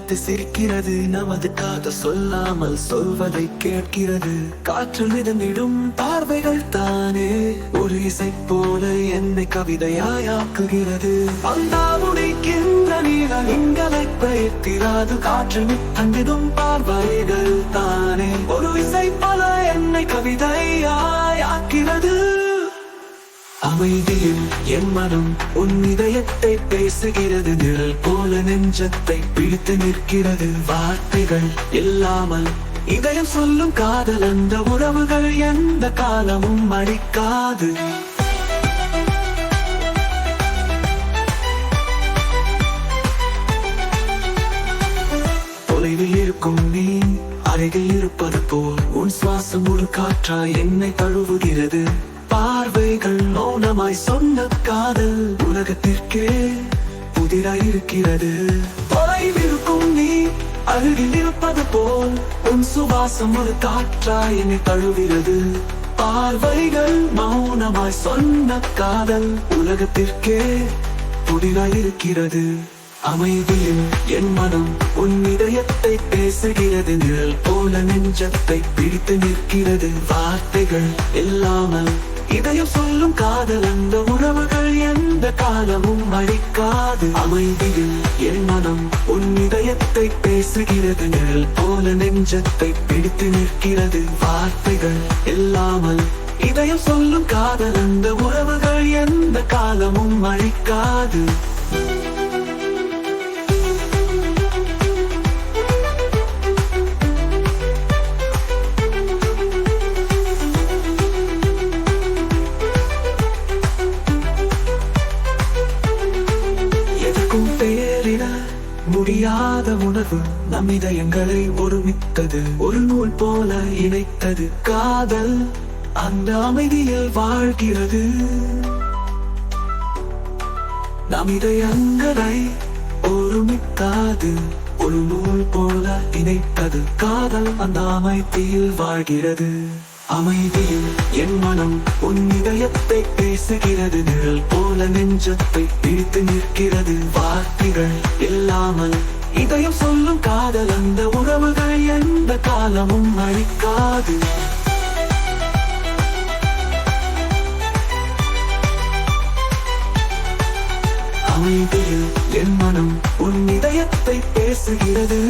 பார்த்து சிரிக்கிறது. நமது காது சொல்லாமல் சொல்வதை கேட்கிறது. காற்று மிதந்திடும் பார்வைகள் தானே ஒரு இசை போல என்னை கவிதையாக்குகிறது. பந்தாவுடைக்கின்ற நீங்களை பெயர்த்திராது. காற்று மிதந்திடும் பார்வைகள் தானே ஒரு இசை போல என்னை கவிதையாக்குகிறது. அமைதியில் என் மனம் உன் இதயத்தை பேசுகிறது. நிழல் போல நெஞ்சத்தை பிடித்து நிற்கிறது. வார்த்தைகள் இல்லாமல் இதயம் சொல்லும் காதல். அந்த உறவுகள் எந்த காலமும் அழிக்காது. தொலைவில் இருக்கும் நீ அருகில் இருப்பது போல் உன் சுவாசம் ஒரு காற்றாய் என்னை தழுவுகிறது. பார்வைகள் மௌனமாய் சொன்ன காதல் உலகத்திற்கே புதிராயிருக்கிறது. தொலைவிருக்கும் நீ அருகில் இருப்பது போல் உன் சுவாசம் ஒரு காற்றாய் என்னை தழுவுகிறது. பார்வைகள் மௌனமாய் சொன்ன காதல் உலகத்திற்கே புதிராயிருக்கிறது. அமைதியில் என் மனம் உன் இதயத்தை பேசுகிறது. நிழல் போல நெஞ்சத்தை பிடித்து நிற்கிறது. வார்த்தைகள் இல்லாமல் இதயம் சொல்லும் காதல். அந்த உறவுகள் எந்த காலமும் அழிக்காது. அமைதியில் என் மனம் உன் இதயத்தை பேசுகிறது. நிழல் போல நெஞ்சத்தை பிடித்து நிற்கிறது. வார்த்தைகள் இல்லாமல் இதயம் சொல்லும் காதல். அந்த உறவுகள் எந்த காலமும் அழிக்காது. பெயரிட முடியாத உணர்வு நம் இதயங்களை ஒருமித்தது. ஒரு நூல் போல இணைத்தது காதல். அந்த அமைதியில் வாழ்கிறது. நம் இதயங்களை ஒருமித்தது. ஒரு நூல் போல இணைத்தது காதல். அந்த அமைதியில் வாழ்கிறது. அமைதியில் என் மனம் உன் இதயத்தை பேசுகிறது. நிழல் போல நெஞ்சத்தை பிடித்து நிற்கிறது. வார்த்தைகள் இல்லாமல் இதயம் சொல்லும் காதல். அந்த உறவுகள் எந்த காலமும் அழிக்காது. அமைதியில் என் மனம் உன் இதயத்தை பேசுகிறது.